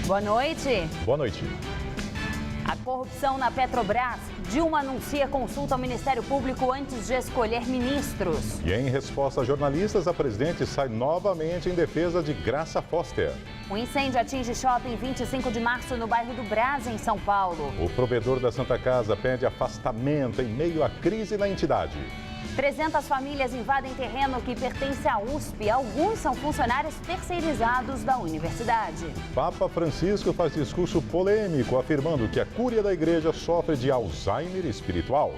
Boa noite. Boa noite. A corrupção na Petrobras. Dilma anuncia consulta ao Ministério Público antes de escolher ministros. E em resposta a jornalistas, a presidente sai novamente em defesa de Graça Foster. O incêndio atinge shopping 25 de março no bairro do Brás, em São Paulo. O provedor da Santa Casa pede afastamento em meio à crise na entidade. 300 famílias invadem terreno que pertence à USP. Alguns são funcionários terceirizados da universidade. Papa Francisco faz discurso polêmico, afirmando que a cúria da igreja sofre de Alzheimer espiritual.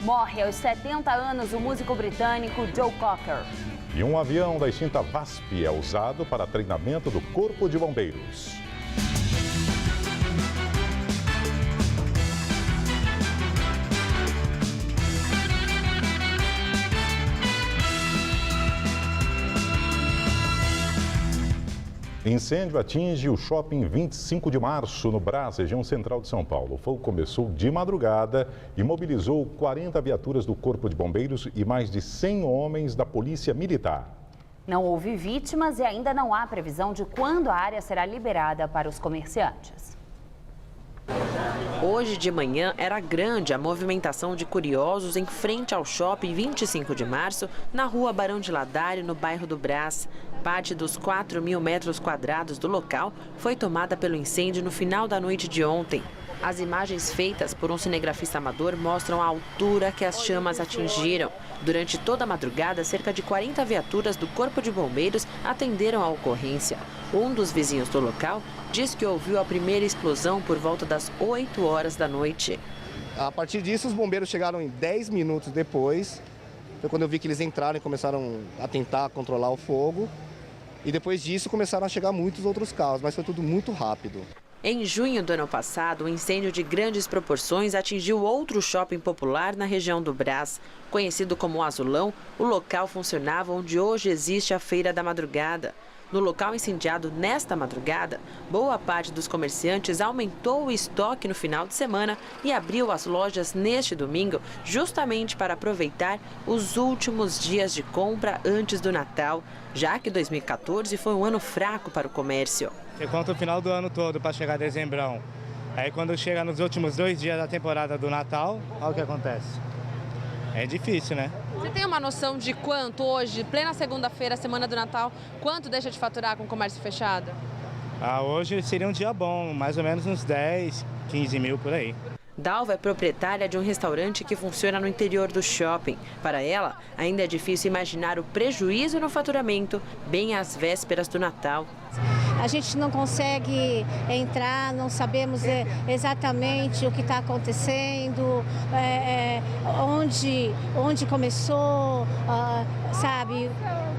Morre aos 70 anos o músico britânico Joe Cocker. E um avião da extinta VASP é usado para treinamento do Corpo de Bombeiros. Incêndio atinge o shopping 25 de março, no Brás, região central de São Paulo. O fogo começou de madrugada e mobilizou 40 viaturas do Corpo de Bombeiros e mais de 100 homens da Polícia Militar. Não houve vítimas e ainda não há previsão de quando a área será liberada para os comerciantes. Hoje de manhã era grande a movimentação de curiosos em frente ao shopping 25 de março, na rua Barão de Ladário, no bairro do Brás. Parte dos 4.000 metros quadrados do local foi tomada pelo incêndio no final da noite de ontem. As imagens feitas por um cinegrafista amador mostram a altura que as chamas atingiram. Durante toda a madrugada, cerca de 40 viaturas do Corpo de Bombeiros atenderam a ocorrência. Um dos vizinhos do local diz que ouviu a primeira explosão por volta das 8 horas da noite. A partir disso, os bombeiros chegaram em 10 minutos depois. Foi quando eu vi que eles entraram e começaram a tentar controlar o fogo. E depois disso começaram a chegar muitos outros carros, mas foi tudo muito rápido. Em junho do ano passado, um incêndio de grandes proporções atingiu outro shopping popular na região do Brás. Conhecido como Azulão, o local funcionava onde hoje existe a Feira da Madrugada. No local incendiado nesta madrugada, boa parte dos comerciantes aumentou o estoque no final de semana e abriu as lojas neste domingo, justamente para aproveitar os últimos dias de compra antes do Natal, já que 2014 foi um ano fraco para o comércio. Você conta o final do ano todo para chegar dezembrão. Aí quando chega nos últimos 2 dias da temporada do Natal, olha o que acontece. É difícil, né? Você tem uma noção de quanto hoje, plena segunda-feira, semana do Natal, quanto deixa de faturar com o comércio fechado? Hoje seria um dia bom, mais ou menos uns 10, 15 mil por aí. Dalva é proprietária de um restaurante que funciona no interior do shopping. Para ela, ainda é difícil imaginar o prejuízo no faturamento bem às vésperas do Natal. A gente não consegue entrar, não sabemos exatamente o que está acontecendo, onde começou, sabe,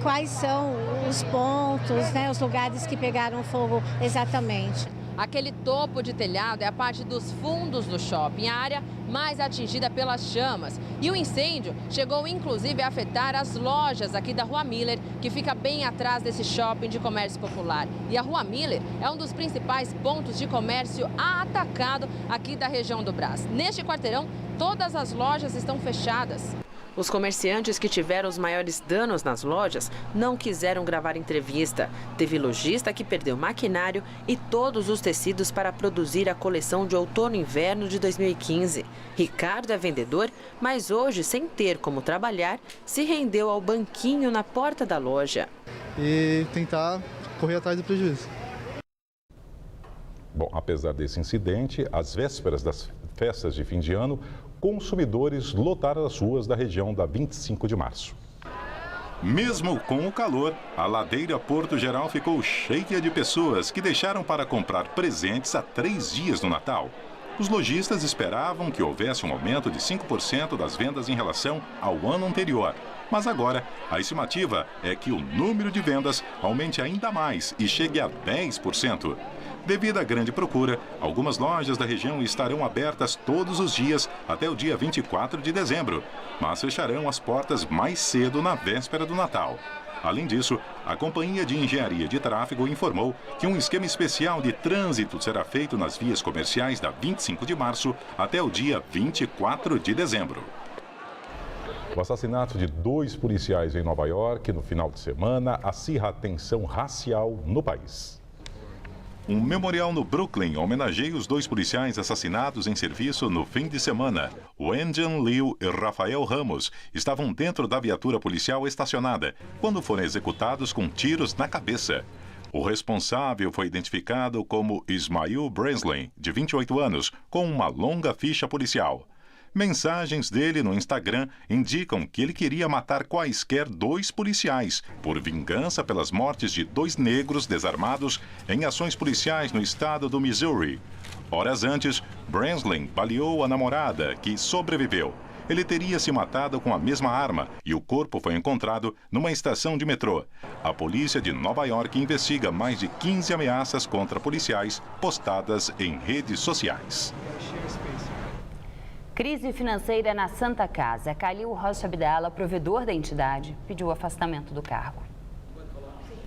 quais são os pontos, né, os lugares que pegaram fogo exatamente. Aquele topo de telhado é a parte dos fundos do shopping, a área mais atingida pelas chamas. E o incêndio chegou inclusive a afetar as lojas aqui da Rua Miller, que fica bem atrás desse shopping de comércio popular. E a Rua Miller é um dos principais pontos de comércio atacado aqui da região do Brás. Neste quarteirão, todas as lojas estão fechadas. Os comerciantes que tiveram os maiores danos nas lojas não quiseram gravar entrevista. Teve lojista que perdeu maquinário e todos os tecidos para produzir a coleção de outono e inverno de 2015. Ricardo é vendedor, mas hoje, sem ter como trabalhar, se rendeu ao banquinho na porta da loja. E tentar correr atrás do prejuízo. Bom, apesar desse incidente, às vésperas das festas de fim de ano, consumidores lotaram as ruas da região da 25 de março. Mesmo com o calor, a ladeira Porto Geral ficou cheia de pessoas que deixaram para comprar presentes há 3 dias do Natal. Os lojistas esperavam que houvesse um aumento de 5% das vendas em relação ao ano anterior. Mas agora, a estimativa é que o número de vendas aumente ainda mais e chegue a 10%. Devido à grande procura, algumas lojas da região estarão abertas todos os dias até o dia 24 de dezembro, mas fecharão as portas mais cedo na véspera do Natal. Além disso, a Companhia de Engenharia de Tráfego informou que um esquema especial de trânsito será feito nas vias comerciais da 25 de março até o dia 24 de dezembro. O assassinato de 2 policiais em Nova York no final de semana acirra a tensão racial no país. Um memorial no Brooklyn homenageia os 2 policiais assassinados em serviço no fim de semana. Wendian Liu e Rafael Ramos estavam dentro da viatura policial estacionada quando foram executados com tiros na cabeça. O responsável foi identificado como Ismail Breslin, de 28 anos, com uma longa ficha policial. Mensagens dele no Instagram indicam que ele queria matar quaisquer 2 policiais, por vingança pelas mortes de 2 negros desarmados em ações policiais no estado do Missouri. Horas antes, Breslin baleou a namorada, que sobreviveu. Ele teria se matado com a mesma arma e o corpo foi encontrado numa estação de metrô. A polícia de Nova York investiga mais de 15 ameaças contra policiais postadas em redes sociais. Crise financeira na Santa Casa. Khalil Rocha Abdallah, provedor da entidade, pediu o afastamento do cargo.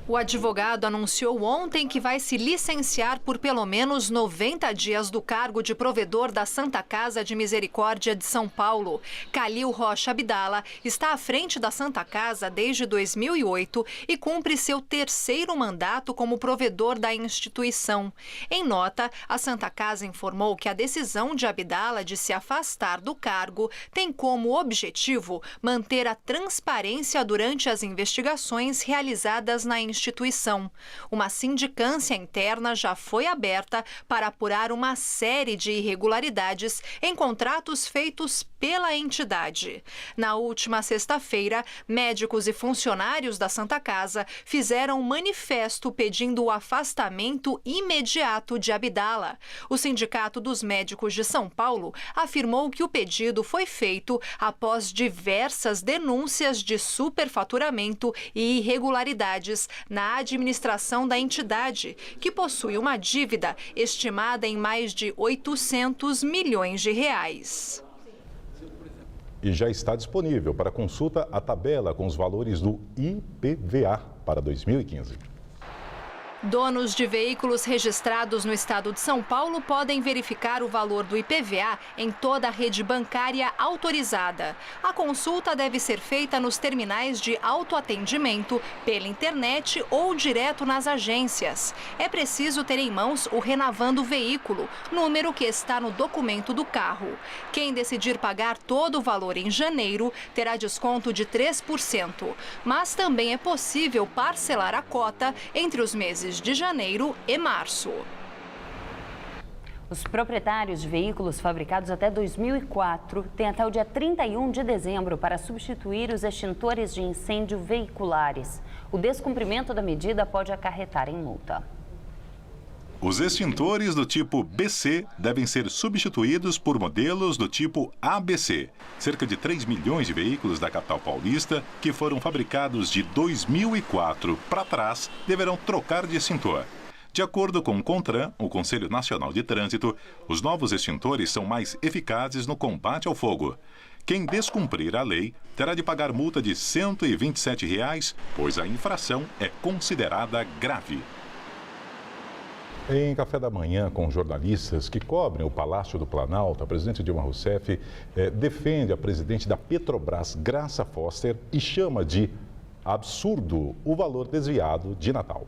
O advogado anunciou ontem que vai se licenciar por pelo menos 90 dias do cargo de provedor da Santa Casa de Misericórdia de São Paulo. Khalil Rocha Abdallah está à frente da Santa Casa desde 2008 e cumpre seu 3º mandato como provedor da instituição. Em nota, a Santa Casa informou que a decisão de Abdallah de se afastar do cargo tem como objetivo manter a transparência durante as investigações realizadas na instituição. Uma sindicância interna já foi aberta para apurar uma série de irregularidades em contratos feitos pela entidade. Na última sexta-feira, médicos e funcionários da Santa Casa fizeram um manifesto pedindo o afastamento imediato de Abdallah. O Sindicato dos Médicos de São Paulo afirmou que o pedido foi feito após diversas denúncias de superfaturamento e irregularidades na administração da entidade, que possui uma dívida estimada em mais de 800 milhões de reais. E já está disponível para consulta a tabela com os valores do IPVA para 2015. Donos de veículos registrados no estado de São Paulo podem verificar o valor do IPVA em toda a rede bancária autorizada. A consulta deve ser feita nos terminais de autoatendimento, pela internet ou direto nas agências. É preciso ter em mãos o Renovando Veículo, número que está no documento do carro. Quem decidir pagar todo o valor em janeiro terá desconto de 3%, mas também é possível parcelar a cota entre os meses de janeiro e março. Os proprietários de veículos fabricados até 2004 têm até o dia 31 de dezembro para substituir os extintores de incêndio veiculares. O descumprimento da medida pode acarretar em multa. Os extintores do tipo BC devem ser substituídos por modelos do tipo ABC. Cerca de 3 milhões de veículos da capital paulista, que foram fabricados de 2004 para trás, deverão trocar de extintor. De acordo com o CONTRAN, o Conselho Nacional de Trânsito, os novos extintores são mais eficazes no combate ao fogo. Quem descumprir a lei terá de pagar multa de R$ 127, pois a infração é considerada grave. Em café da manhã com jornalistas que cobrem o Palácio do Planalto, a presidente Dilma Rousseff defende a presidente da Petrobras, Graça Foster, e chama de absurdo o valor desviado de Natal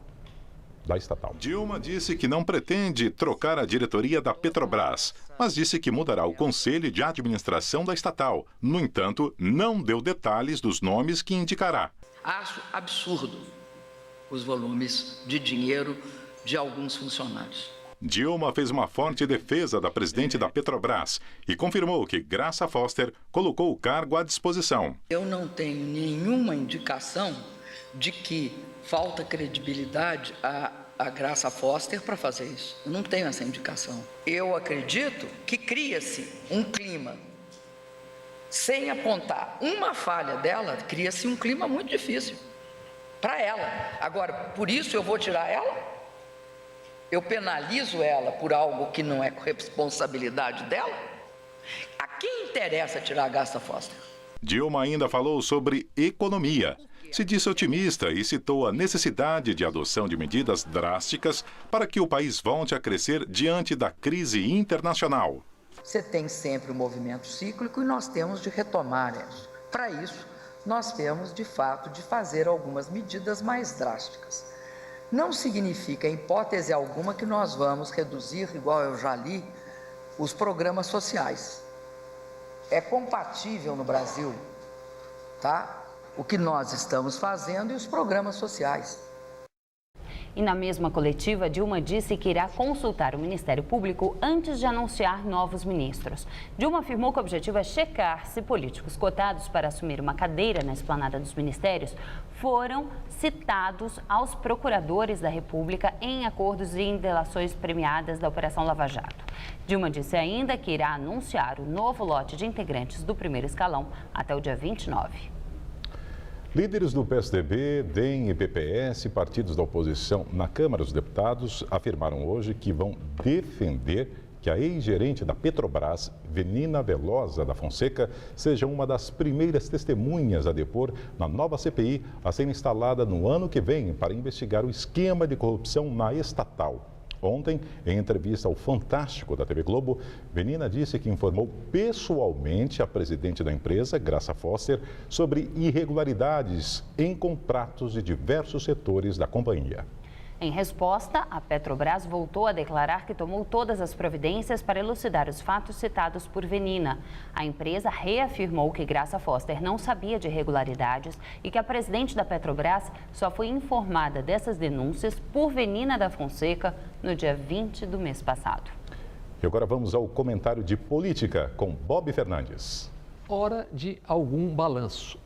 da estatal. Dilma disse que não pretende trocar a diretoria da Petrobras, mas disse que mudará o conselho de administração da estatal. No entanto, não deu detalhes dos nomes que indicará. Acho absurdo os volumes de dinheiro de alguns funcionários. Dilma fez uma forte defesa da presidente da Petrobras e confirmou que Graça Foster colocou o cargo à disposição. Eu não tenho nenhuma indicação de que falta credibilidade a Graça Foster para fazer isso. Eu não tenho essa indicação. Eu acredito que cria-se um clima, sem apontar uma falha dela, cria-se um clima muito difícil para ela. Agora, por isso eu vou tirar ela? Eu penalizo ela por algo que não é responsabilidade dela? A quem interessa tirar a Graça Foster? Dilma ainda falou sobre economia. Se disse otimista e citou a necessidade de adoção de medidas drásticas para que o país volte a crescer diante da crise internacional. Você tem sempre um movimento cíclico e nós temos de retomar isso. Para isso, nós temos, de fato, de fazer algumas medidas mais drásticas. não significa, em hipótese alguma, que nós vamos reduzir, igual eu já li, os programas sociais. É compatível no Brasil, tá? O que nós estamos fazendo e os programas sociais. E na mesma coletiva, Dilma disse que irá consultar o Ministério Público antes de anunciar novos ministros. Dilma afirmou que o objetivo é checar se políticos cotados para assumir uma cadeira na esplanada dos ministérios foram citados aos procuradores da República em acordos e em delações premiadas da Operação Lava Jato. Dilma disse ainda que irá anunciar o novo lote de integrantes do primeiro escalão até o dia 29. Líderes do PSDB, DEM e PPS, partidos da oposição na Câmara dos Deputados, afirmaram hoje que vão defender que a ex-gerente da Petrobras, Venina Velosa da Fonseca, seja uma das primeiras testemunhas a depor na nova CPI a ser instalada no ano que vem para investigar o esquema de corrupção na estatal. Ontem, em entrevista ao Fantástico da TV Globo, Venina disse que informou pessoalmente a presidente da empresa, Graça Foster, sobre irregularidades em contratos de diversos setores da companhia. Em resposta, a Petrobras voltou a declarar que tomou todas as providências para elucidar os fatos citados por Venina. A empresa reafirmou que Graça Foster não sabia de irregularidades e que a presidente da Petrobras só foi informada dessas denúncias por Venina da Fonseca no dia 20 do mês passado. E agora vamos ao comentário de política com Bob Fernandes. Hora de algum balanço.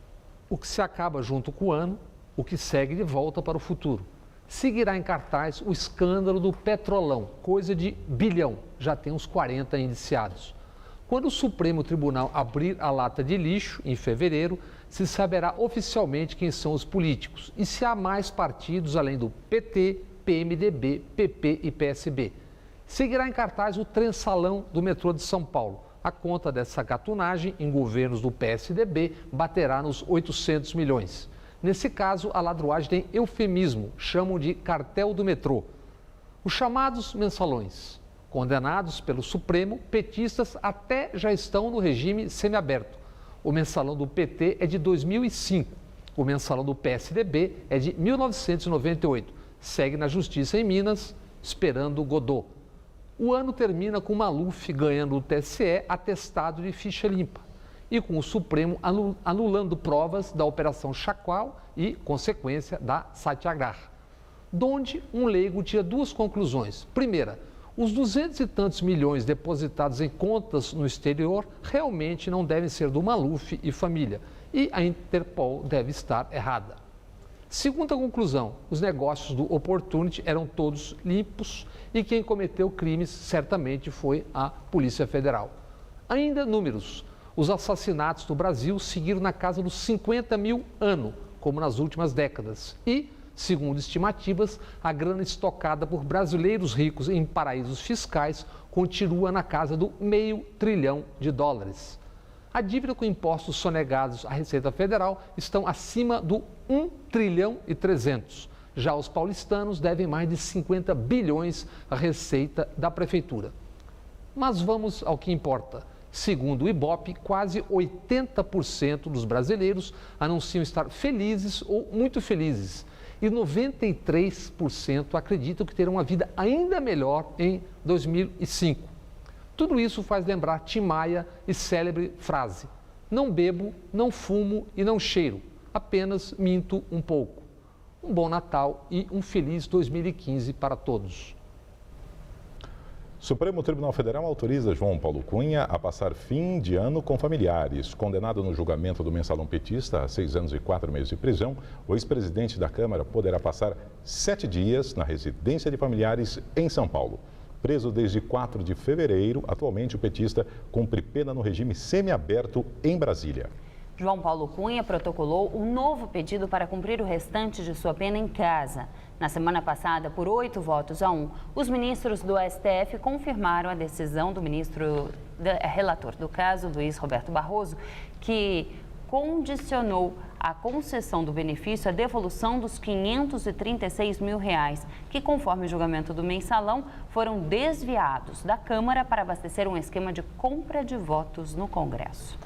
O que se acaba junto com o ano, o que segue de volta para o futuro. Seguirá em cartaz o escândalo do Petrolão, coisa de bilhão, já tem uns 40 indiciados. Quando o Supremo Tribunal abrir a lata de lixo, em fevereiro, se saberá oficialmente quem são os políticos e se há mais partidos além do PT, PMDB, PP e PSB. Seguirá em cartaz o trençalão do metrô de São Paulo. A conta dessa gatunagem em governos do PSDB baterá nos 800 milhões. Nesse caso, a ladruagem tem eufemismo, chamam de cartel do metrô. Os chamados mensalões, condenados pelo Supremo, petistas até já estão no regime semiaberto. O mensalão do PT é de 2005, o mensalão do PSDB é de 1998. Segue na Justiça em Minas, esperando Godot. O ano termina com Maluf ganhando o TSE atestado de ficha limpa e com o Supremo anulando provas da Operação Chacoal e, consequência, da Satyagraha. Donde um leigo tira duas conclusões. Primeira, os 200 e tantos milhões depositados em contas no exterior realmente não devem ser do Maluf e família, e a Interpol deve estar errada. Segunda conclusão, os negócios do Opportunity eram todos limpos e quem cometeu crimes certamente foi a Polícia Federal. Ainda números. Os assassinatos no Brasil seguiram na casa dos 50 mil ano, como nas últimas décadas. E, segundo estimativas, a grana estocada por brasileiros ricos em paraísos fiscais continua na casa do $500 bilhão. A dívida com impostos sonegados à Receita Federal estão acima do 1,3 trilhão. Já os paulistanos devem mais de 50 bilhões à Receita da Prefeitura. Mas vamos ao que importa. Segundo o Ibope, quase 80% dos brasileiros anunciam estar felizes ou muito felizes. E 93% acreditam que terão uma vida ainda melhor em 2005. Tudo isso faz lembrar Tim Maia e célebre frase: não bebo, não fumo e não cheiro, apenas minto um pouco. Um bom Natal e um feliz 2015 para todos. Supremo Tribunal Federal autoriza João Paulo Cunha a passar fim de ano com familiares. Condenado no julgamento do mensalão petista a 6 anos e 4 meses de prisão, o ex-presidente da Câmara poderá passar 7 dias na residência de familiares em São Paulo. Preso desde 4 de fevereiro, atualmente o petista cumpre pena no regime semiaberto em Brasília. João Paulo Cunha protocolou um novo pedido para cumprir o restante de sua pena em casa. Na semana passada, por 8 votos a 1, os ministros do STF confirmaram a decisão do relator do caso, Luiz Roberto Barroso, que condicionou a concessão do benefício à devolução dos R$536 mil, que, conforme o julgamento do mensalão, foram desviados da Câmara para abastecer um esquema de compra de votos no Congresso.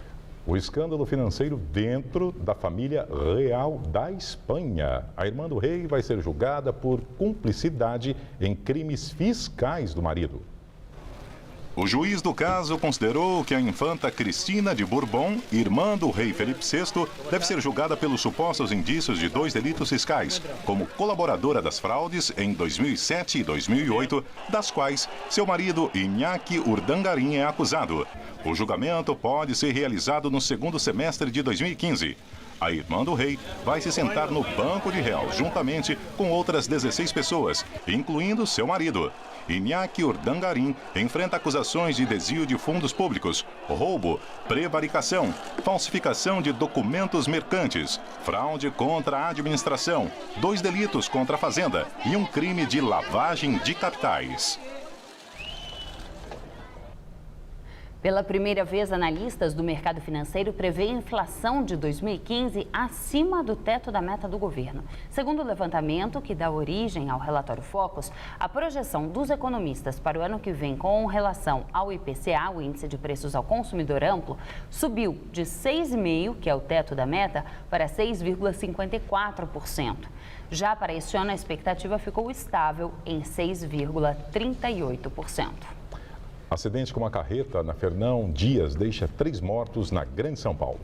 O escândalo financeiro dentro da família real da Espanha. A irmã do rei vai ser julgada por cumplicidade em crimes fiscais do marido. O juiz do caso considerou que a infanta Cristina de Bourbon, irmã do rei Felipe VI, deve ser julgada pelos supostos indícios de 2 delitos fiscais, como colaboradora das fraudes em 2007 e 2008, das quais seu marido Iñaki Urdangarin é acusado. O julgamento pode ser realizado no segundo semestre de 2015. A irmã do rei vai se sentar no banco de réus, juntamente com outras 16 pessoas, incluindo seu marido. Iñaki Urdangarin enfrenta acusações de desvio de fundos públicos, roubo, prevaricação, falsificação de documentos mercantes, fraude contra a administração, 2 delitos contra a fazenda e um crime de lavagem de capitais. Pela primeira vez, analistas do mercado financeiro prevêem inflação de 2015 acima do teto da meta do governo. Segundo o levantamento que dá origem ao relatório Focus, a projeção dos economistas para o ano que vem com relação ao IPCA, o Índice de Preços ao Consumidor Amplo, subiu de 6,5%, que é o teto da meta, para 6,54%. Já para este ano, a expectativa ficou estável em 6,38%. Acidente com uma carreta na Fernão Dias deixa 3 mortos na Grande São Paulo.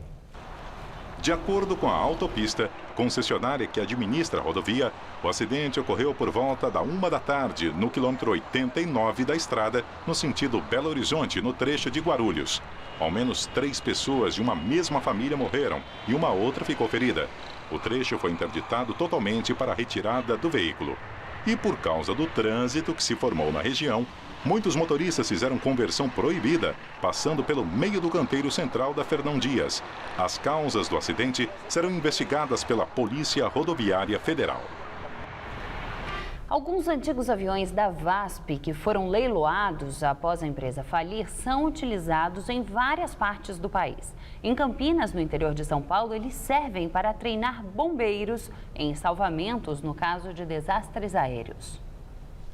De acordo com a autopista, concessionária que administra a rodovia, o acidente ocorreu por volta da 1 da tarde, no quilômetro 89 da estrada, no sentido Belo Horizonte, no trecho de Guarulhos. Ao menos 3 pessoas de uma mesma família morreram e uma outra ficou ferida. O trecho foi interditado totalmente para a retirada do veículo. E por causa do trânsito que se formou na região, muitos motoristas fizeram conversão proibida, passando pelo meio do canteiro central da Fernão Dias. As causas do acidente serão investigadas pela Polícia Rodoviária Federal. Alguns antigos aviões da VASP que foram leiloados após a empresa falir são utilizados em várias partes do país. Em Campinas, no interior de São Paulo, eles servem para treinar bombeiros em salvamentos no caso de desastres aéreos.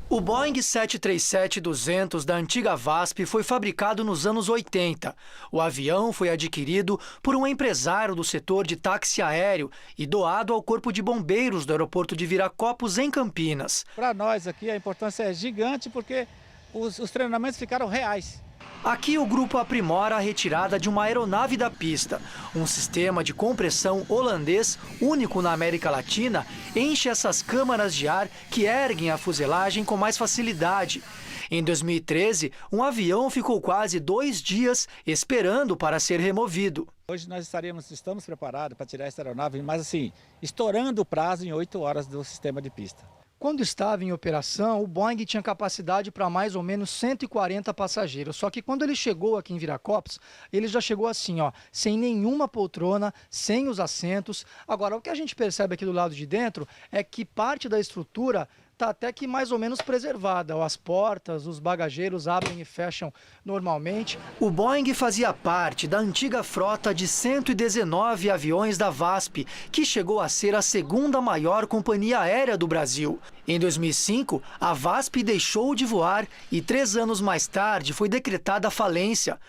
O Boeing 737-200 da antiga VASP foi fabricado nos anos 80. O avião foi adquirido por um empresário do setor de táxi aéreo e doado ao Corpo de Bombeiros do aeroporto de Viracopos, em Campinas. Para nós aqui a importância é gigante porque os treinamentos ficaram reais. Aqui o grupo aprimora a retirada de uma aeronave da pista. Um sistema de compressão holandês, único na América Latina, enche essas câmaras de ar que erguem a fuselagem com mais facilidade. Em 2013, um avião ficou quase 2 dias esperando para ser removido. Hoje nós estamos preparados para tirar essa aeronave, mas assim, estourando o prazo em 8 horas do sistema de pista. Quando estava em operação, o Boeing tinha capacidade para mais ou menos 140 passageiros. Só que quando ele chegou aqui em Viracopos, ele já chegou assim, ó, sem nenhuma poltrona, sem os assentos. Agora, o que a gente percebe aqui do lado de dentro é que parte da estrutura está até que mais ou menos preservada. As portas, os bagageiros abrem e fecham normalmente. O Boeing fazia parte da antiga frota de 119 aviões da VASP, que chegou a ser a 2ª maior companhia aérea do Brasil. Em 2005, a VASP deixou de voar e 3 anos mais tarde foi decretada a falência.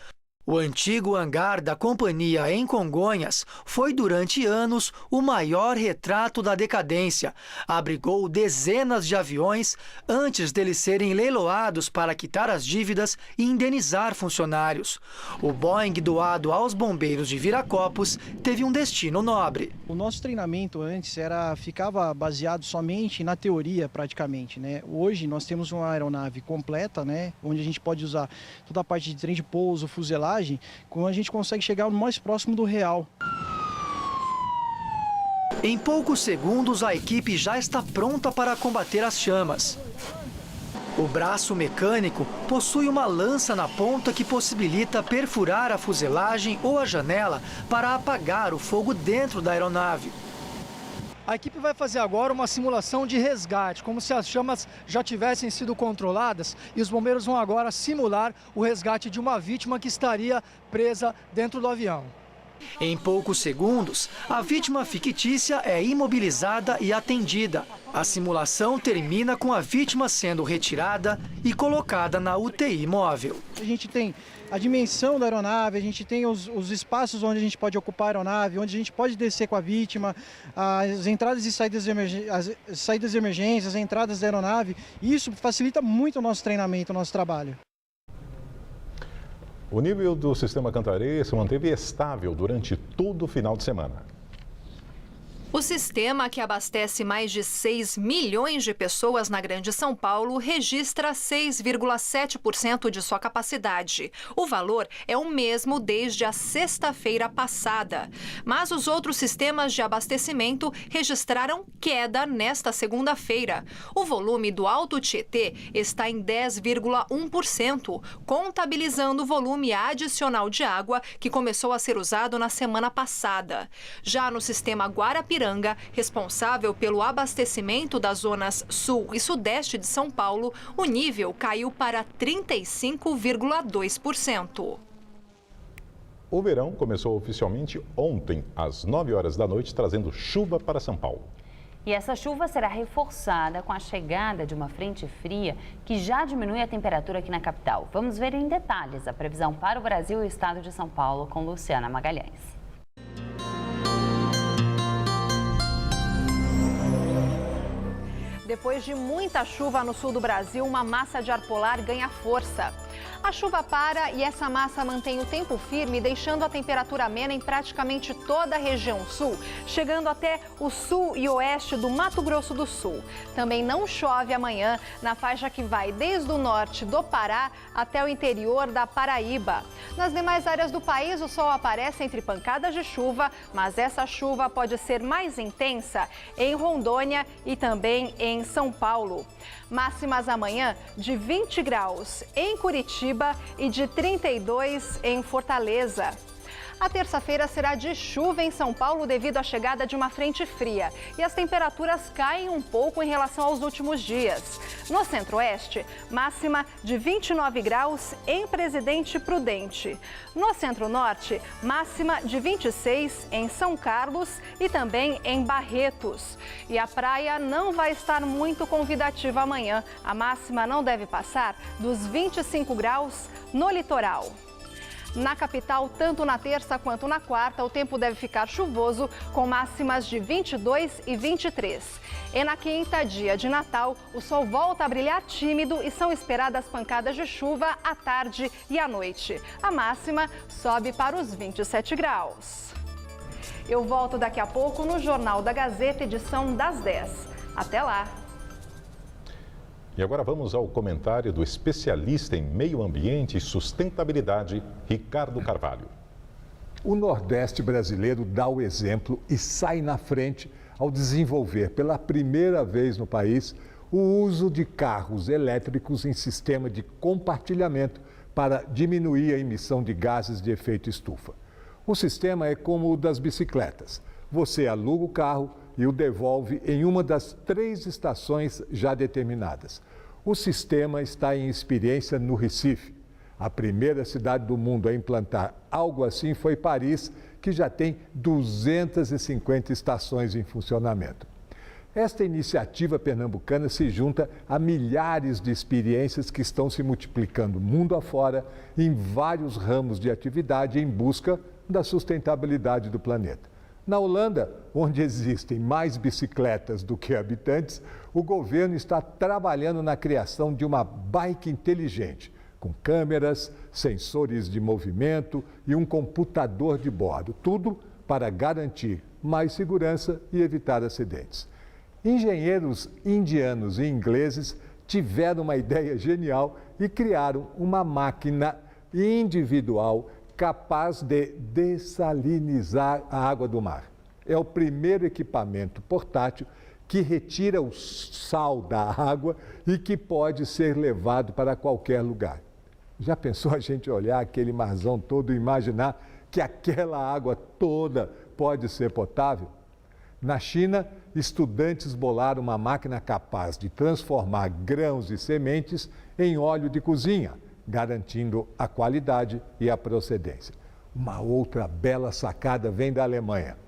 O antigo hangar da companhia em Congonhas foi durante anos o maior retrato da decadência. Abrigou dezenas de aviões antes deles serem leiloados para quitar as dívidas e indenizar funcionários. O Boeing doado aos bombeiros de Viracopos teve um destino nobre. O nosso treinamento antes ficava baseado somente na teoria, praticamente, né? Hoje nós temos uma aeronave completa, né? Onde a gente pode usar toda a parte de trem de pouso, fuselagem, quando a gente consegue chegar no mais próximo do real. Em poucos segundos, a equipe já está pronta para combater as chamas. O braço mecânico possui uma lança na ponta que possibilita perfurar a fuselagem ou a janela para apagar o fogo dentro da aeronave. A equipe vai fazer agora uma simulação de resgate, como se as chamas já tivessem sido controladas, e os bombeiros vão agora simular o resgate de uma vítima que estaria presa dentro do avião. Em poucos segundos, a vítima fictícia é imobilizada e atendida. A simulação termina com a vítima sendo retirada e colocada na UTI móvel. A gente tem a dimensão da aeronave, a gente tem os espaços onde a gente pode ocupar a aeronave, onde a gente pode descer com a vítima, as entradas e saídas de emergência, as entradas da aeronave. Isso facilita muito o nosso treinamento, o nosso trabalho. O nível do sistema Cantarê se manteve estável durante todo o final de semana. O sistema, que abastece mais de 6 milhões de pessoas na Grande São Paulo, registra 6,7% de sua capacidade. O valor é o mesmo desde a sexta-feira passada. Mas os outros sistemas de abastecimento registraram queda nesta segunda-feira. O volume do Alto Tietê está em 10,1%, contabilizando o volume adicional de água que começou a ser usado na semana passada. Já no sistema Guarapiranga, responsável pelo abastecimento das zonas sul e sudeste de São Paulo, o nível caiu para 35,2%. O verão começou oficialmente ontem, às 9 horas da noite, trazendo chuva para São Paulo. E essa chuva será reforçada com a chegada de uma frente fria que já diminui a temperatura aqui na capital. Vamos ver em detalhes a previsão para o Brasil e o estado de São Paulo com Luciana Magalhães. Depois de muita chuva no sul do Brasil, uma massa de ar polar ganha força. A chuva para e essa massa mantém o tempo firme, deixando a temperatura amena em praticamente toda a região sul, chegando até o sul e oeste do Mato Grosso do Sul. Também não chove amanhã na faixa que vai desde o norte do Pará até o interior da Paraíba. Nas demais áreas do país, o sol aparece entre pancadas de chuva, mas essa chuva pode ser mais intensa em Rondônia e também em São Paulo. Máximas amanhã de 20 graus em Curitiba e de 32 em Fortaleza. A terça-feira será de chuva em São Paulo devido à chegada de uma frente fria e as temperaturas caem um pouco em relação aos últimos dias. No centro-oeste, máxima de 29 graus em Presidente Prudente. No centro-norte, máxima de 26 em São Carlos e também em Barretos. E a praia não vai estar muito convidativa amanhã. A máxima não deve passar dos 25 graus no litoral. Na capital, tanto na terça quanto na quarta, o tempo deve ficar chuvoso, com máximas de 22 e 23. E na quinta, dia de Natal, o sol volta a brilhar tímido e são esperadas pancadas de chuva à tarde e à noite. A máxima sobe para os 27 graus. Eu volto daqui a pouco no Jornal da Gazeta, edição das 10. Até lá! E agora vamos ao comentário do especialista em meio ambiente e sustentabilidade, Ricardo Carvalho. O Nordeste brasileiro dá o exemplo e sai na frente ao desenvolver pela primeira vez no país o uso de carros elétricos em sistema de compartilhamento para diminuir a emissão de gases de efeito estufa. O sistema é como o das bicicletas. Você aluga o carro e o devolve em uma das 3 estações já determinadas. O sistema está em experiência no Recife. A primeira cidade do mundo a implantar algo assim foi Paris, que já tem 250 estações em funcionamento. Esta iniciativa pernambucana se junta a milhares de experiências que estão se multiplicando mundo afora em vários ramos de atividade em busca da sustentabilidade do planeta. Na Holanda, onde existem mais bicicletas do que habitantes, o governo está trabalhando na criação de uma bike inteligente, com câmeras, sensores de movimento e um computador de bordo. Tudo para garantir mais segurança e evitar acidentes. Engenheiros indianos e ingleses tiveram uma ideia genial e criaram uma máquina individual capaz de dessalinizar a água do mar. É o primeiro equipamento portátil que retira o sal da água e que pode ser levado para qualquer lugar. Já pensou a gente olhar aquele marzão todo e imaginar que aquela água toda pode ser potável? Na China, estudantes bolaram uma máquina capaz de transformar grãos e sementes em óleo de cozinha, garantindo a qualidade e a procedência. Uma outra bela sacada vem da Alemanha.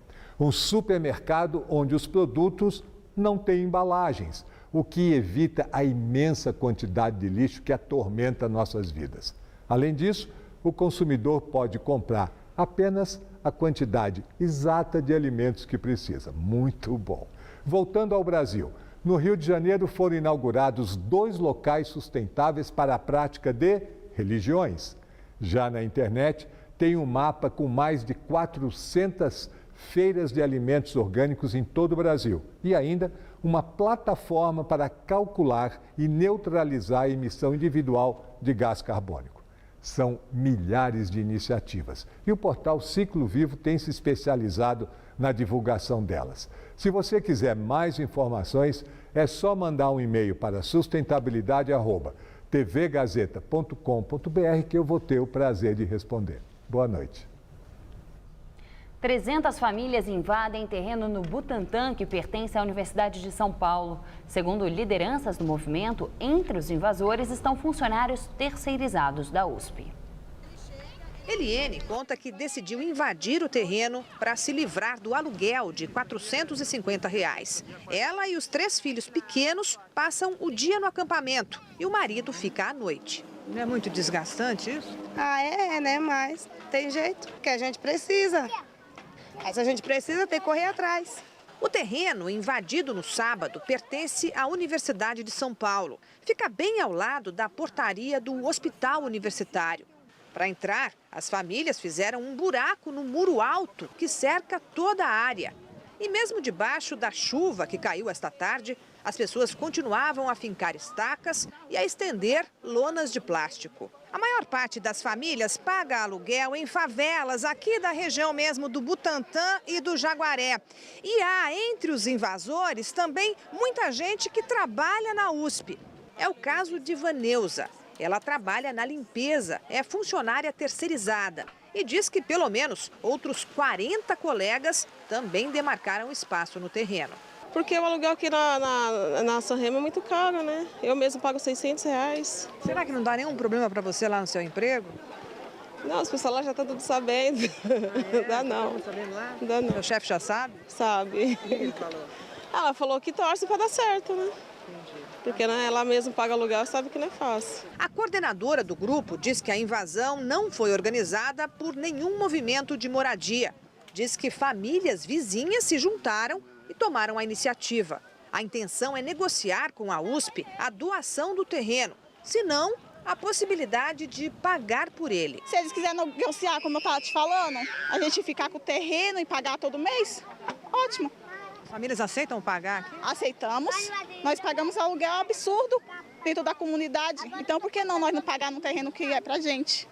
Um supermercado onde os produtos não têm embalagens, o que evita a imensa quantidade de lixo que atormenta nossas vidas. Além disso, o consumidor pode comprar apenas a quantidade exata de alimentos que precisa. Muito bom. Voltando ao Brasil, no Rio de Janeiro foram inaugurados 2 locais sustentáveis para a prática de religiões. Já na internet, tem um mapa com mais de 400 feiras de alimentos orgânicos em todo o Brasil e ainda uma plataforma para calcular e neutralizar a emissão individual de gás carbônico. São milhares de iniciativas e o portal Ciclo Vivo tem se especializado na divulgação delas. Se você quiser mais informações, é só mandar um e-mail para sustentabilidade@tvgazeta.com.br que eu vou ter o prazer de responder. Boa noite. 300 famílias invadem terreno no Butantã, que pertence à Universidade de São Paulo. Segundo lideranças do movimento, entre os invasores estão funcionários terceirizados da USP. Eliene conta que decidiu invadir o terreno para se livrar do aluguel de R$ 450. Ela e os 3 filhos pequenos passam o dia no acampamento e o marido fica à noite. Não é muito desgastante isso? Né? Mas tem jeito, que a gente precisa. Mas a gente precisa ter que correr atrás. O terreno, invadido no sábado, pertence à Universidade de São Paulo. Fica bem ao lado da portaria do hospital universitário. Para entrar, as famílias fizeram um buraco no muro alto que cerca toda a área. E mesmo debaixo da chuva que caiu esta tarde, as pessoas continuavam a fincar estacas e a estender lonas de plástico. A maior parte das famílias paga aluguel em favelas aqui da região mesmo do Butantã e do Jaguaré. E há entre os invasores também muita gente que trabalha na USP. É o caso de Vaneuza. Ela trabalha na limpeza, é funcionária terceirizada e diz que pelo menos outros 40 colegas também demarcaram espaço no terreno. Porque o aluguel aqui na Sanremo é muito caro, né? Eu mesmo pago R$600. Será que não dá nenhum problema para você lá no seu emprego? Não, as pessoas lá já estão tudo sabendo. Dá não. Tá sabendo lá? Dá não. Seu chefe já sabe? Sabe. O que ele falou? Ela falou que torce para dar certo, né? Entendi. Porque ela mesma paga aluguel e sabe que não é fácil. A coordenadora do grupo diz que a invasão não foi organizada por nenhum movimento de moradia. Diz que famílias vizinhas se juntaram e tomaram a iniciativa. A intenção é negociar com a USP a doação do terreno, se não, a possibilidade de pagar por ele. Se eles quiserem negociar, como eu estava te falando, a gente ficar com o terreno e pagar todo mês, ótimo. As famílias aceitam pagar aqui? Aceitamos. Nós pagamos aluguel absurdo dentro da comunidade. Então, por que não nós não pagar no terreno que é pra gente?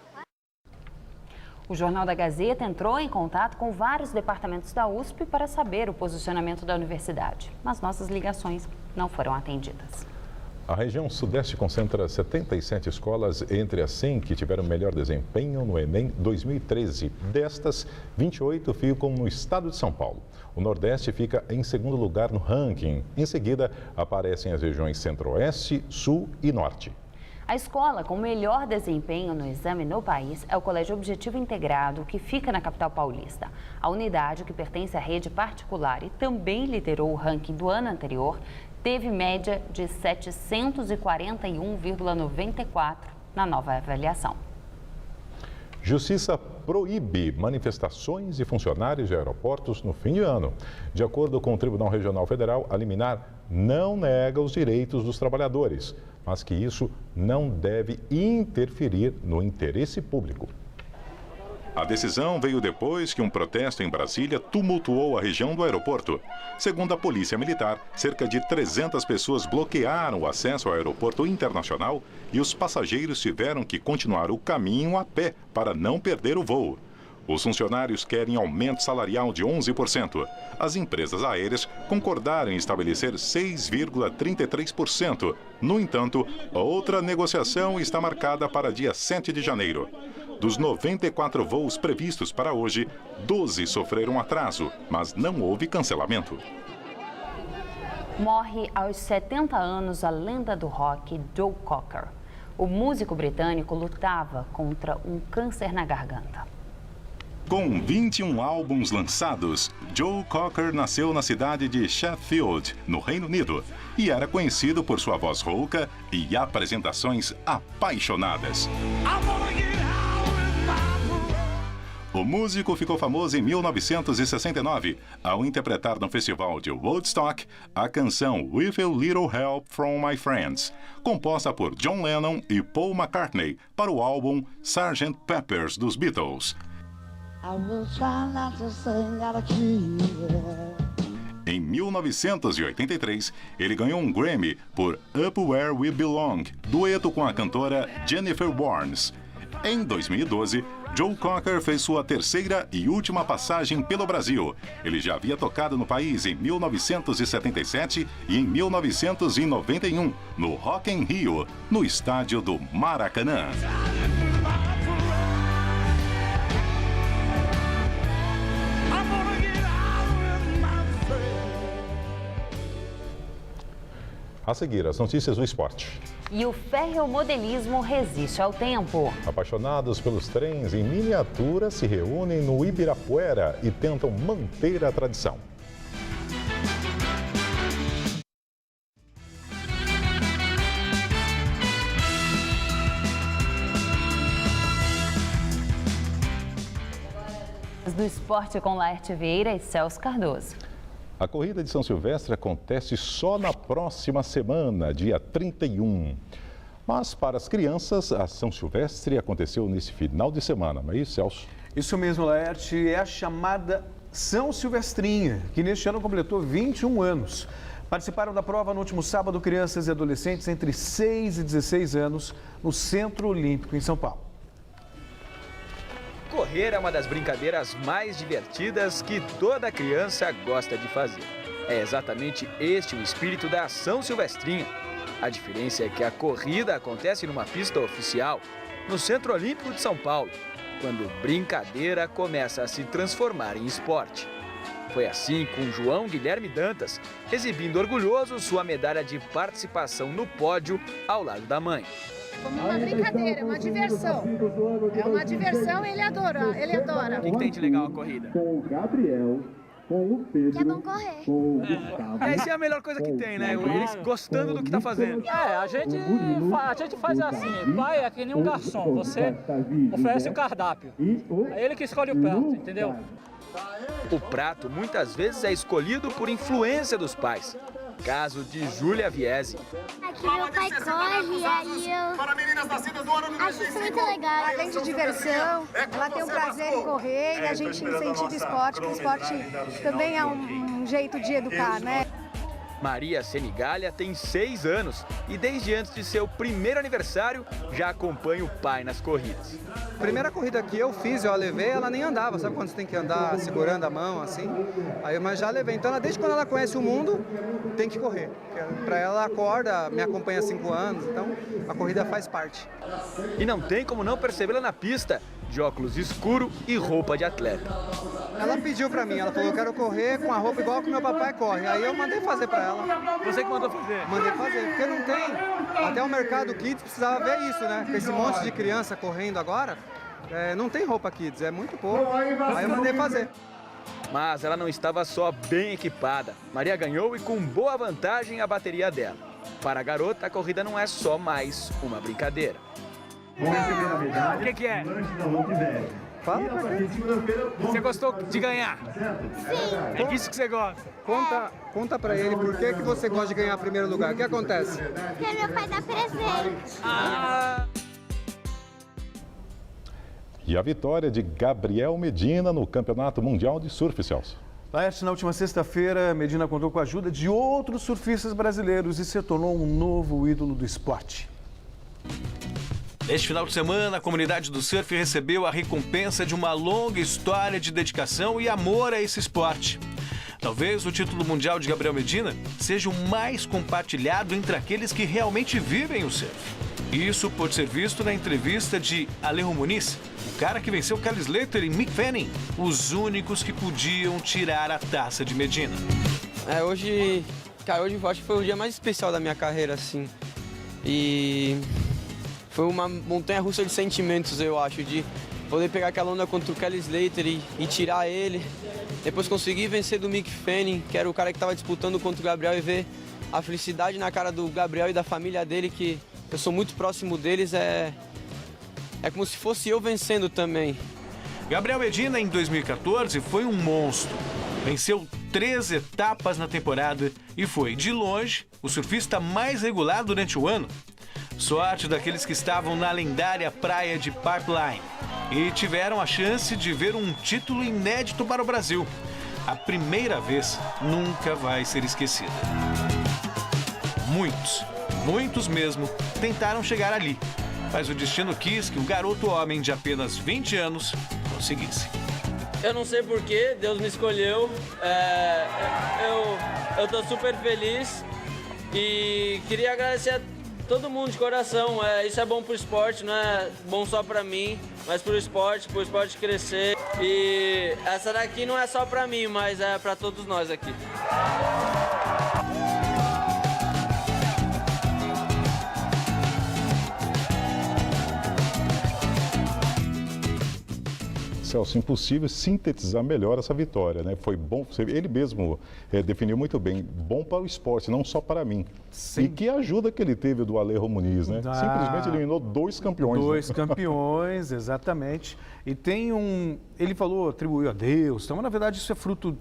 O Jornal da Gazeta entrou em contato com vários departamentos da USP para saber o posicionamento da universidade, mas nossas ligações não foram atendidas. A região sudeste concentra 77 escolas entre as 100 que tiveram melhor desempenho no Enem 2013. Destas, 28 ficam no estado de São Paulo. O Nordeste fica em segundo lugar no ranking. Em seguida, aparecem as regiões Centro-Oeste, Sul e Norte. A escola com melhor desempenho no exame no país é o Colégio Objetivo Integrado, que fica na capital paulista. A unidade, que pertence à rede particular e também liderou o ranking do ano anterior, teve média de 741,94 na nova avaliação. Justiça proíbe manifestações de funcionários de aeroportos no fim de ano. De acordo com o Tribunal Regional Federal, a liminar não nega os direitos dos trabalhadores, mas que isso não deve interferir no interesse público. A decisão veio depois que um protesto em Brasília tumultuou a região do aeroporto. Segundo a Polícia Militar, cerca de 300 pessoas bloquearam o acesso ao aeroporto internacional e os passageiros tiveram que continuar o caminho a pé para não perder o voo. Os funcionários querem aumento salarial de 11%. As empresas aéreas concordaram em estabelecer 6,33%. No entanto, outra negociação está marcada para dia 7 de janeiro. Dos 94 voos previstos para hoje, 12 sofreram atraso, mas não houve cancelamento. Morre aos 70 anos a lenda do rock Joe Cocker. O músico britânico lutava contra um câncer na garganta. Com 21 álbuns lançados, Joe Cocker nasceu na cidade de Sheffield, no Reino Unido, e era conhecido por sua voz rouca e apresentações apaixonadas. O músico ficou famoso em 1969, ao interpretar no festival de Woodstock a canção With a Little Help from My Friends, composta por John Lennon e Paul McCartney para o álbum Sgt. Pepper's dos Beatles. Em 1983, ele ganhou um Grammy por Up Where We Belong, dueto com a cantora Jennifer Warnes. Em 2012, Joe Cocker fez sua terceira e última passagem pelo Brasil. Ele já havia tocado no país em 1977 e em 1991, no Rock in Rio, no estádio do Maracanã. A seguir, as notícias do esporte. E o ferromodelismo resiste ao tempo. Apaixonados pelos trens em miniatura se reúnem no Ibirapuera e tentam manter a tradição. Do esporte com Laerte Vieira e Celso Cardoso. A corrida de São Silvestre acontece só na próxima semana, dia 31. Mas para as crianças, a São Silvestre aconteceu nesse final de semana, não é isso, Celso? Isso mesmo, Laerte, é a chamada São Silvestrinha, que neste ano completou 21 anos. Participaram da prova no último sábado crianças e adolescentes entre 6 e 16 anos no Centro Olímpico em São Paulo. Correr é uma das brincadeiras mais divertidas que toda criança gosta de fazer. É exatamente este o espírito da São Silvestrinha. A diferença é que a corrida acontece numa pista oficial, no Centro Olímpico de São Paulo, quando brincadeira começa a se transformar em esporte. Foi assim com João Guilherme Dantas, exibindo orgulhoso sua medalha de participação no pódio ao lado da mãe. Como uma brincadeira, uma diversão. É uma diversão e ele adora. O que tem de legal a corrida? Com o Gabriel, com o Pedro. Que é bom correr. Essa é a melhor coisa que tem, né? Eles gostando do que tá fazendo. A gente faz assim, pai é que nem um garçom, você oferece o cardápio. É ele que escolhe o prato, entendeu? O prato muitas vezes é escolhido por influência dos pais. Caso de Júlia Viese. Aqui meu pai corre, aí eu acho isso muito legal. Além de diversão, ela tem um prazer em correr e a gente incentiva o esporte, porque o esporte também é um jeito de educar, né? Maria Senigalha tem 6 anos e desde antes de seu primeiro aniversário já acompanha o pai nas corridas. A primeira corrida que eu fiz, eu a levei, ela nem andava, sabe quando você tem que andar segurando a mão assim? Mas já levei. Então, desde quando ela conhece o mundo, tem que correr. Para ela acorda, me acompanha há 5 anos, então a corrida faz parte. E não tem como não percebê-la na pista, de óculos escuro e roupa de atleta. Ela pediu pra mim, ela falou, eu quero correr com a roupa igual que meu papai corre. Aí eu mandei fazer pra ela. Você que mandou fazer? Mandei fazer, porque não tem. Até o Mercado Kids precisava ver isso, né? Com esse monte de criança correndo agora, não tem roupa Kids, é muito pouco. Aí eu mandei fazer. Mas ela não estava só bem equipada. Maria ganhou e com boa vantagem a bateria dela. Para a garota, a corrida não é só mais uma brincadeira. O que é? Fala pra quê? Você gostou de ganhar? Sim. É disso que você gosta? Conta pra ele por que você gosta de ganhar primeiro lugar. O que acontece? Porque meu pai dá presente. E a vitória de Gabriel Medina no Campeonato Mundial de Surf, Celso. Laerte, na última sexta-feira, Medina contou com a ajuda de outros surfistas brasileiros e se tornou um novo ídolo do esporte. Neste final de semana, a comunidade do surf recebeu a recompensa de uma longa história de dedicação e amor a esse esporte. Talvez o título mundial de Gabriel Medina seja o mais compartilhado entre aqueles que realmente vivem o surf. Isso pode ser visto na entrevista de Alejo Muniz, o cara que venceu Kelly Slater e Mick Fanning, os únicos que podiam tirar a taça de Medina. Hoje eu acho que foi o dia mais especial da minha carreira, assim. E foi uma montanha-russa de sentimentos, eu acho, de poder pegar aquela onda contra o Kelly Slater e tirar ele. Depois consegui vencer do Mick Fanning, que era o cara que estava disputando contra o Gabriel, e ver a felicidade na cara do Gabriel e da família dele, que eu sou muito próximo deles, é como se fosse eu vencendo também. Gabriel Medina, em 2014, foi um monstro. Venceu 3 etapas na temporada e foi, de longe, o surfista mais regular durante o ano. Sorte daqueles que estavam na lendária praia de Pipeline e tiveram a chance de ver um título inédito para o Brasil. A primeira vez nunca vai ser esquecida. Muitos mesmo, tentaram chegar ali, mas o destino quis que o garoto homem de apenas 20 anos conseguisse. Eu não sei porquê, Deus me escolheu, eu tô super feliz e queria agradecer a todo mundo de coração. Isso é bom pro esporte, não é bom só pra mim, mas pro esporte crescer. E essa daqui não é só pra mim, mas é pra todos nós aqui. Celso, impossível sintetizar melhor essa vitória, né? Foi bom, ele mesmo definiu muito bem, bom para o esporte, não só para mim. Sim. E que ajuda que ele teve do Alejo Muniz, né? Simplesmente eliminou 2 campeões. 2 campeões, exatamente. E tem ele falou, atribuiu a Deus, então, mas na verdade isso é fruto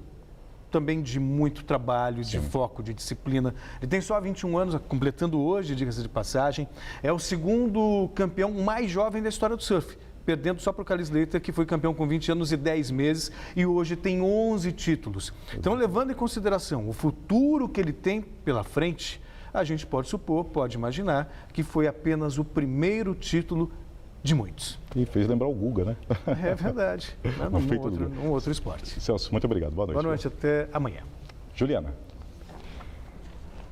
também de muito trabalho, de foco, de disciplina. Ele tem só 21 anos, completando hoje, diga-se de passagem. É o 2º campeão mais jovem da história do surf, perdendo só para o Kelly Slater, que foi campeão com 20 anos e 10 meses e hoje tem 11 títulos. Então, levando em consideração o futuro que ele tem pela frente, a gente pode supor, pode imaginar, que foi apenas o primeiro título de muitos. E fez lembrar o Guga, né? É verdade. Um outro esporte. Celso, muito obrigado. Boa noite. Boa noite, até amanhã. Juliana.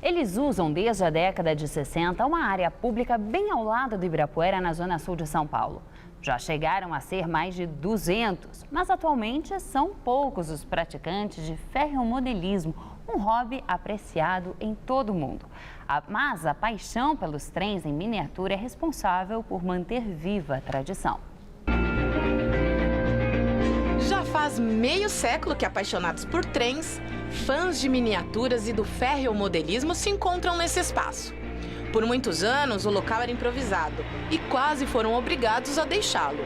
Eles usam desde a década de 60 uma área pública bem ao lado do Ibirapuera, na zona sul de São Paulo. Já chegaram a ser mais de 200, mas atualmente são poucos os praticantes de ferromodelismo, um hobby apreciado em todo o mundo. Mas a paixão pelos trens em miniatura é responsável por manter viva a tradição. Já faz meio século que apaixonados por trens, fãs de miniaturas e do ferromodelismo se encontram nesse espaço. Por muitos anos, o local era improvisado e quase foram obrigados a deixá-lo.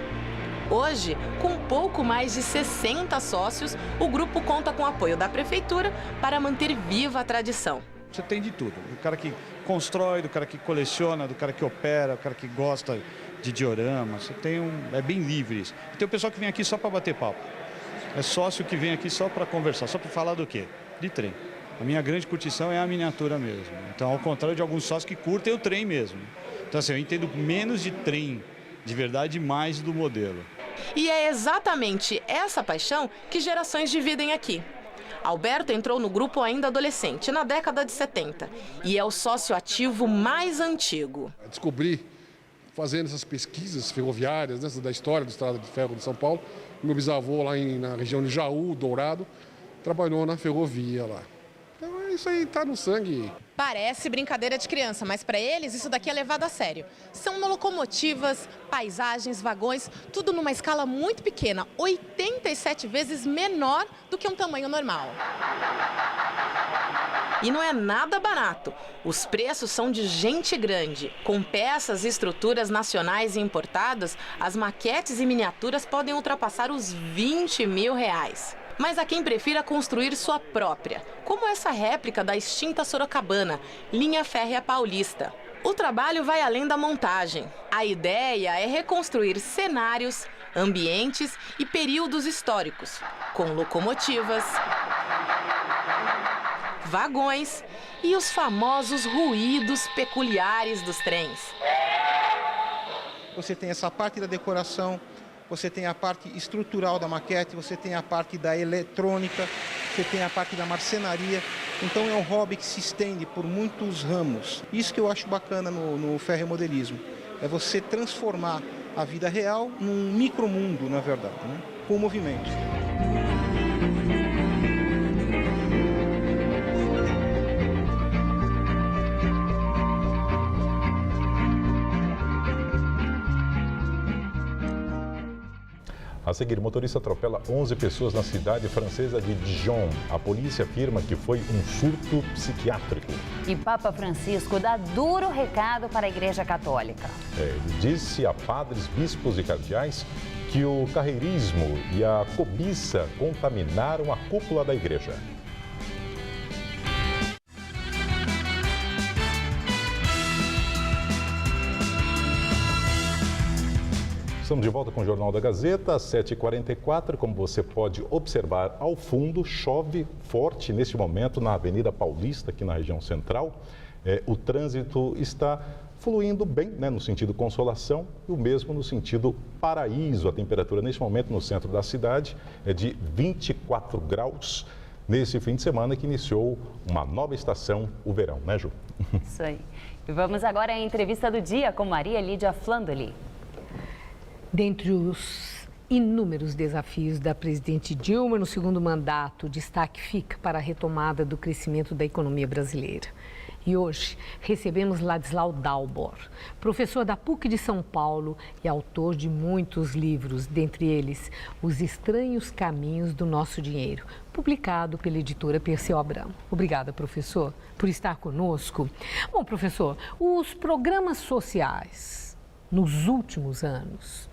Hoje, com pouco mais de 60 sócios, o grupo conta com o apoio da prefeitura para manter viva a tradição. Você tem de tudo, do cara que constrói, do cara que coleciona, do cara que opera, do cara que gosta de diorama. Você tem é bem livre isso. E tem o pessoal que vem aqui só para bater papo. É sócio que vem aqui só para conversar, só para falar do quê? De trem. A minha grande curtição é a miniatura mesmo. Então, ao contrário de alguns sócios que curtem o trem mesmo. Então, assim, eu entendo menos de trem, de verdade, mais do modelo. E é exatamente essa paixão que gerações dividem aqui. Alberto entrou no grupo ainda adolescente, na década de 70, e é o sócio ativo mais antigo. Descobri, fazendo essas pesquisas ferroviárias, né, da história do Estrada de Ferro de São Paulo, meu bisavô lá na região de Jaú, Dourado, trabalhou na ferrovia lá. Então isso aí tá no sangue. Parece brincadeira de criança, mas para eles isso daqui é levado a sério. São locomotivas, paisagens, vagões, tudo numa escala muito pequena, 87 vezes menor do que um tamanho normal. E não é nada barato. Os preços são de gente grande. Com peças e estruturas nacionais e importadas, as maquetes e miniaturas podem ultrapassar os R$20 mil. Mas há quem prefira construir sua própria, como essa réplica da extinta Sorocabana, linha férrea paulista. O trabalho vai além da montagem. A ideia é reconstruir cenários, ambientes e períodos históricos, com locomotivas, vagões e os famosos ruídos peculiares dos trens. Você tem essa parte da decoração, você tem a parte estrutural da maquete, você tem a parte da eletrônica, você tem a parte da marcenaria. Então é um hobby que se estende por muitos ramos. Isso que eu acho bacana no ferromodelismo. É você transformar a vida real num micromundo, na verdade, né? Com o movimento. A seguir, o motorista atropela 11 pessoas na cidade francesa de Dijon. A polícia afirma que foi um surto psiquiátrico. E Papa Francisco dá duro recado para a Igreja Católica. Ele disse a padres, bispos e cardeais que o carreirismo e a cobiça contaminaram a cúpula da igreja. Estamos de volta com o Jornal da Gazeta, às 7h44. Como você pode observar ao fundo, chove forte neste momento na Avenida Paulista, aqui na região central. O trânsito está fluindo bem, né, no sentido Consolação e o mesmo no sentido Paraíso. A temperatura neste momento no centro da cidade é de 24 graus. Nesse fim de semana que iniciou uma nova estação, o verão, né, Ju? Isso aí. E vamos agora à entrevista do dia com Maria Lídia Flandoli. Dentre os inúmeros desafios da presidente Dilma no segundo mandato, o destaque fica para a retomada do crescimento da economia brasileira. E hoje recebemos Ladislau Dalbor, professor da PUC de São Paulo e autor de muitos livros, dentre eles Os Estranhos Caminhos do Nosso Dinheiro, publicado pela editora Perseu Abramo. Obrigada, professor, por estar conosco. Bom, professor, os programas sociais nos últimos anos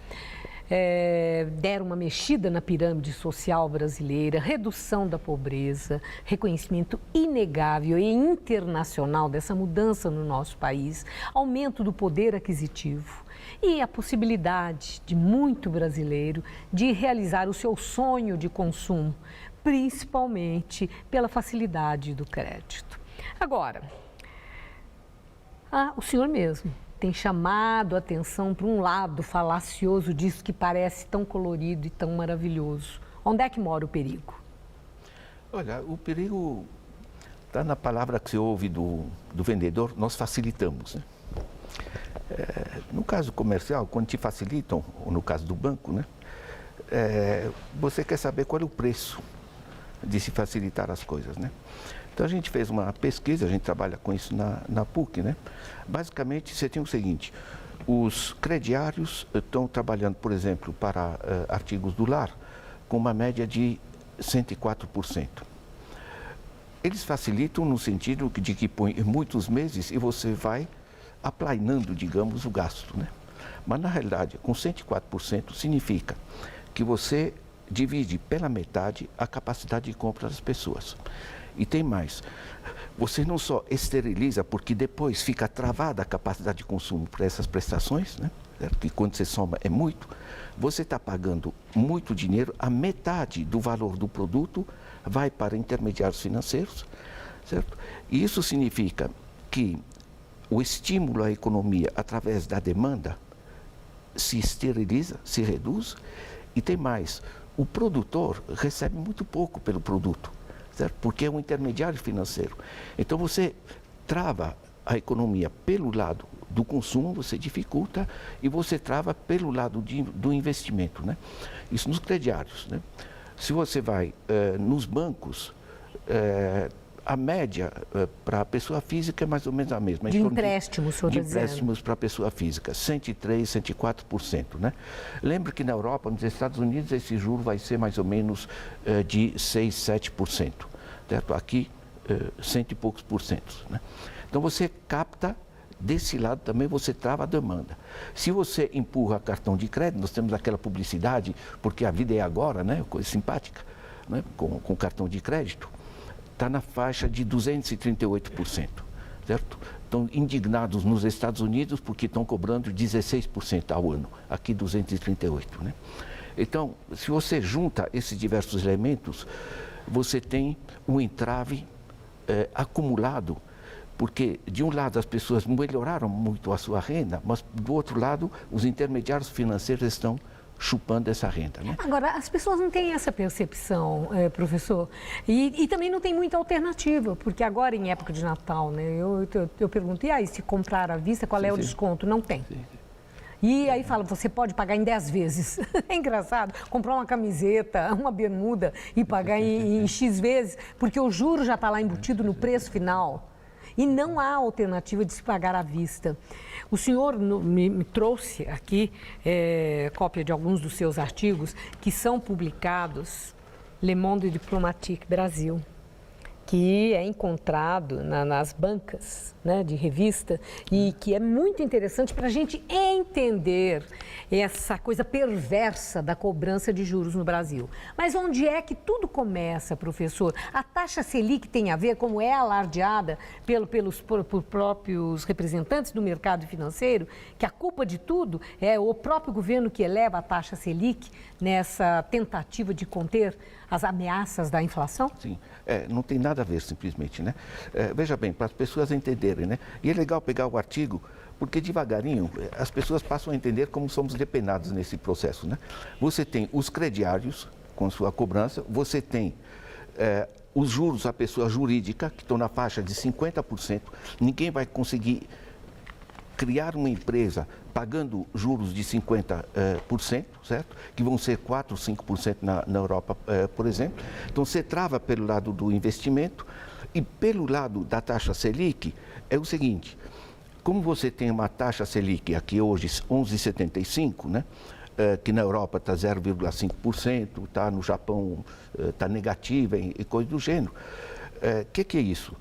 deram uma mexida na pirâmide social brasileira, redução da pobreza, reconhecimento inegável e internacional dessa mudança no nosso país, aumento do poder aquisitivo e a possibilidade de muito brasileiro de realizar o seu sonho de consumo, principalmente pela facilidade do crédito. Agora, o senhor mesmo tem chamado a atenção para um lado falacioso disso que parece tão colorido e tão maravilhoso. Onde é que mora o perigo? Olha, o perigo está na palavra que se ouve do vendedor, nós facilitamos, né? No caso comercial, quando te facilitam, ou no caso do banco, né? Você quer saber qual é o preço de se facilitar as coisas, né? Então a gente fez uma pesquisa, a gente trabalha com isso na PUC, né? Basicamente você tem o seguinte, os crediários estão trabalhando, por exemplo, para artigos do lar, com uma média de 104%. Eles facilitam no sentido de que põe muitos meses e você vai aplanando, digamos, o gasto, né? Mas na realidade, com 104% significa que você divide pela metade a capacidade de compra das pessoas. E tem mais, você não só esteriliza, porque depois fica travada a capacidade de consumo para essas prestações, né? Que quando você soma é muito, você está pagando muito dinheiro, a metade do valor do produto vai para intermediários financeiros, certo? E isso significa que o estímulo à economia através da demanda se esteriliza, se reduz, e tem mais, o produtor recebe muito pouco pelo produto, certo? Porque é um intermediário financeiro. Então você trava a economia pelo lado do consumo, você dificulta, e você trava pelo lado do investimento, né? Isso nos crediários, né? Se você vai nos bancos, a média para a pessoa física é mais ou menos a mesma. De empréstimos, de empréstimos para a pessoa física, 103%, 104%, né? Lembra que na Europa, nos Estados Unidos, esse juro vai ser mais ou menos de 6%, 7%. Certo? Aqui, 100 e poucos por cento, né? Então você capta, desse lado também você trava a demanda. Se você empurra cartão de crédito, nós temos aquela publicidade, porque a vida é agora, né? Coisa simpática, né? Com cartão de crédito, está na faixa de 238%, certo? Estão indignados nos Estados Unidos porque estão cobrando 16% ao ano, aqui 238%, né? Então, se você junta esses diversos elementos, você tem um entrave acumulado, porque de um lado as pessoas melhoraram muito a sua renda, mas do outro lado os intermediários financeiros estão chupando essa renda, né? Agora, as pessoas não têm essa percepção, professor, e também não tem muita alternativa, porque agora em época de Natal, né, eu pergunto, e aí, se comprar à vista, qual é o desconto? Não tem. E aí fala, você pode pagar em 10 vezes. É engraçado, comprar uma camiseta, uma bermuda e pagar em X vezes, porque o juro já está lá embutido no preço final. e não há alternativa de se pagar à vista. O senhor me trouxe aqui cópia de alguns dos seus artigos que são publicados Le Monde Diplomatique Brasil, que é encontrado nas bancas, né, de revista e que é muito interessante para a gente entender essa coisa perversa da cobrança de juros no Brasil. Mas onde é que tudo começa, professor? A taxa Selic tem a ver, como é alardeada por próprios representantes do mercado financeiro, que a culpa de tudo é o próprio governo que eleva a taxa Selic nessa tentativa de conter as ameaças da inflação? Sim, não tem nada a ver simplesmente, né? Veja bem, para as pessoas entenderem, né? E é legal pegar o artigo, porque devagarinho as pessoas passam a entender como somos depenados nesse processo, né? Você tem os crediários com sua cobrança, você tem os juros à pessoa jurídica, que estão na faixa de 50%, ninguém vai conseguir criar uma empresa pagando juros de 50%, certo? Que vão ser 4%, 5% na Europa, por exemplo. Então, você trava pelo lado do investimento e pelo lado da taxa Selic é o seguinte, como você tem uma taxa Selic aqui hoje 11,75%, né? Que na Europa está 0,5%, está no Japão está negativa e coisa do gênero. Que é isso?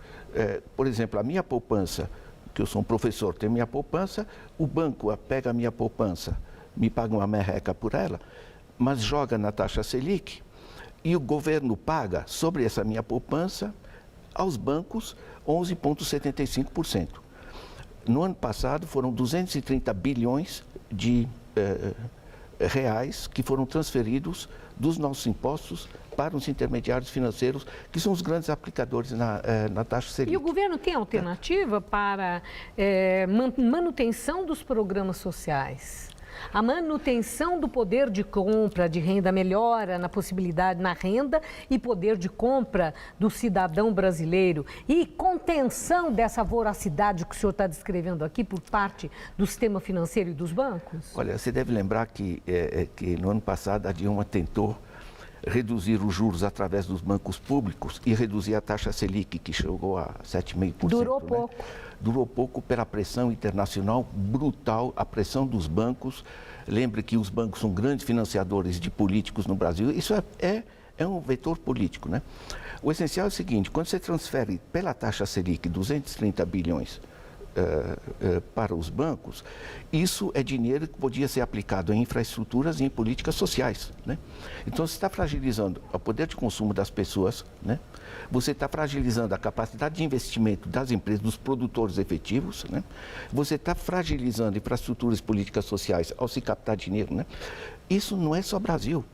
Por exemplo, a minha poupança, que eu sou um professor, tenho minha poupança, o banco pega a minha poupança, me paga uma merreca por ela, mas joga na taxa Selic e o governo paga sobre essa minha poupança aos bancos 11,75%. No ano passado foram 230 bilhões de reais que foram transferidos dos nossos impostos para os intermediários financeiros, que são os grandes aplicadores na taxa Selic. E o governo tem alternativa para manutenção dos programas sociais? A manutenção do poder de compra de renda, melhora na possibilidade, na renda e poder de compra do cidadão brasileiro e contenção dessa voracidade que o senhor está descrevendo aqui por parte do sistema financeiro e dos bancos? Olha, você deve lembrar que no ano passado a Dilma tentou reduzir os juros através dos bancos públicos e reduzir a taxa Selic, que chegou a 7,5%. Durou pouco. Durou pouco pela pressão internacional brutal, a pressão dos bancos. Lembre que os bancos são grandes financiadores de políticos no Brasil. Isso é um vetor político, né? O essencial é o seguinte, quando você transfere pela taxa Selic 230 bilhões para os bancos, isso é dinheiro que podia ser aplicado em infraestruturas e em políticas sociais, né? Então, você está fragilizando o poder de consumo das pessoas, né? Você está fragilizando a capacidade de investimento das empresas, dos produtores efetivos, né? Você está fragilizando infraestruturas e políticas sociais ao se captar dinheiro, né? Isso não é só Brasil.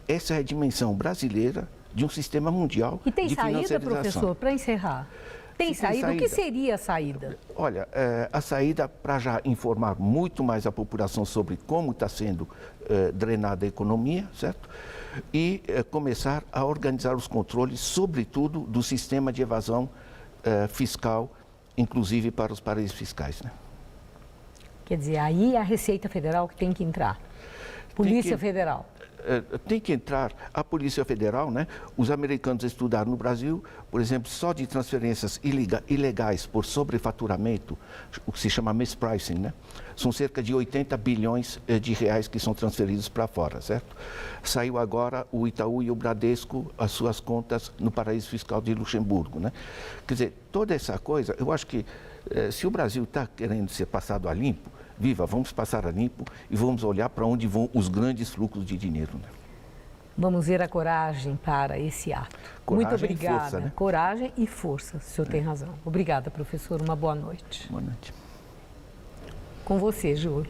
Essa é a dimensão brasileira de um sistema mundial de financiarização. E tem saída, professor, para encerrar? Tem saída? O que seria a saída? Olha, a saída para já informar muito mais a população sobre como está sendo drenada a economia, certo? E começar a organizar os controles, sobretudo do sistema de evasão fiscal, inclusive para os paraísos fiscais, né? Quer dizer, aí é a Receita Federal que tem que entrar. Polícia Federal. Tem que entrar a Polícia Federal, né? Os americanos estudaram no Brasil, por exemplo, só de transferências ilegais por sobrefaturamento, o que se chama mispricing, né? São cerca de 80 bilhões de reais que são transferidos para fora, certo? Saiu agora o Itaú e o Bradesco, as suas contas no paraíso fiscal de Luxemburgo, né? Quer dizer, toda essa coisa, eu acho que se o Brasil está querendo ser passado a limpo, viva, vamos passar a limpo e vamos olhar para onde vão os grandes fluxos de dinheiro, né? Vamos ver a coragem para esse ato. Coragem muito obrigada. E força, né? Coragem e força, o senhor tem razão. Obrigada, professor. Uma boa noite. Boa noite. Com você, Júlia.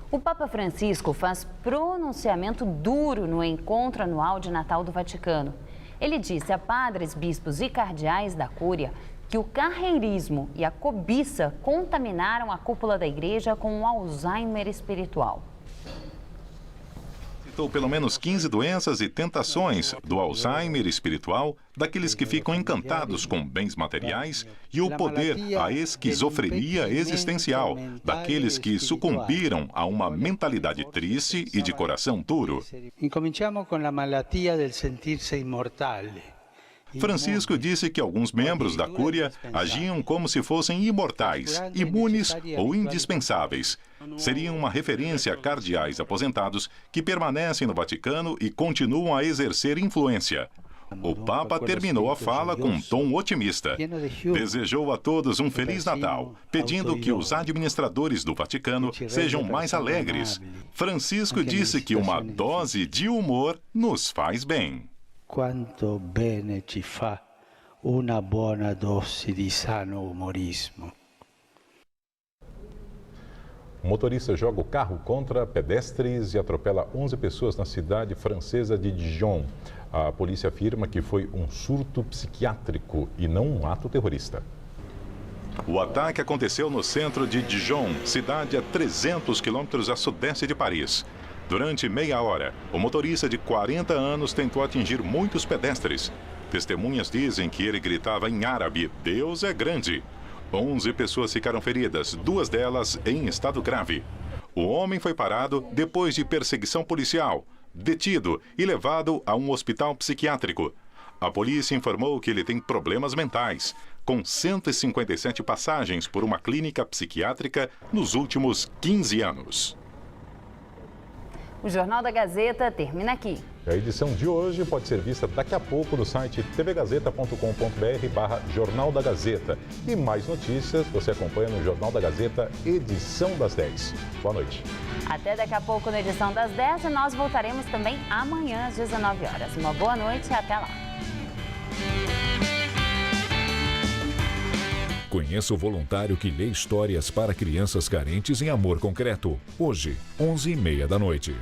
O Papa Francisco faz pronunciamento duro no encontro anual de Natal do Vaticano. Ele disse a padres, bispos e cardeais da Cúria que o carreirismo e a cobiça contaminaram a cúpula da igreja com um Alzheimer espiritual. Citou pelo menos 15 doenças e tentações do Alzheimer espiritual, daqueles que ficam encantados com bens materiais, e o poder, a esquizofrenia existencial, daqueles que sucumbiram a uma mentalidade triste e de coração duro. Incominciamo com a malatia del sentir-se imortal. Francisco disse que alguns membros da Cúria agiam como se fossem imortais, imunes ou indispensáveis. Seriam uma referência a cardeais aposentados que permanecem no Vaticano e continuam a exercer influência. O Papa terminou a fala com um tom otimista. Desejou a todos um Feliz Natal, pedindo que os administradores do Vaticano sejam mais alegres. Francisco disse que uma dose de humor nos faz bem. Quanto bene ci fa una buona dose di sano umorismo. O motorista joga o carro contra pedestres e atropela 11 pessoas na cidade francesa de Dijon. A polícia afirma que foi um surto psiquiátrico e não um ato terrorista. O ataque aconteceu no centro de Dijon, cidade a 300 quilômetros a sudeste de Paris. Durante meia hora, o motorista de 40 anos tentou atingir muitos pedestres. Testemunhas dizem que ele gritava em árabe: "Deus é grande". 11 pessoas ficaram feridas, 2 delas em estado grave. O homem foi parado depois de perseguição policial, detido e levado a um hospital psiquiátrico. A polícia informou que ele tem problemas mentais, com 157 passagens por uma clínica psiquiátrica nos últimos 15 anos. O Jornal da Gazeta termina aqui. A edição de hoje pode ser vista daqui a pouco no site tvgazeta.com.br/Jornal da Gazeta. E mais notícias você acompanha no Jornal da Gazeta, edição das 10. Boa noite. Até daqui a pouco na edição das 10 e nós voltaremos também amanhã às 19 horas. Uma boa noite e até lá. Conheça o voluntário que lê histórias para crianças carentes em Amor Concreto. Hoje, 11h30 da noite.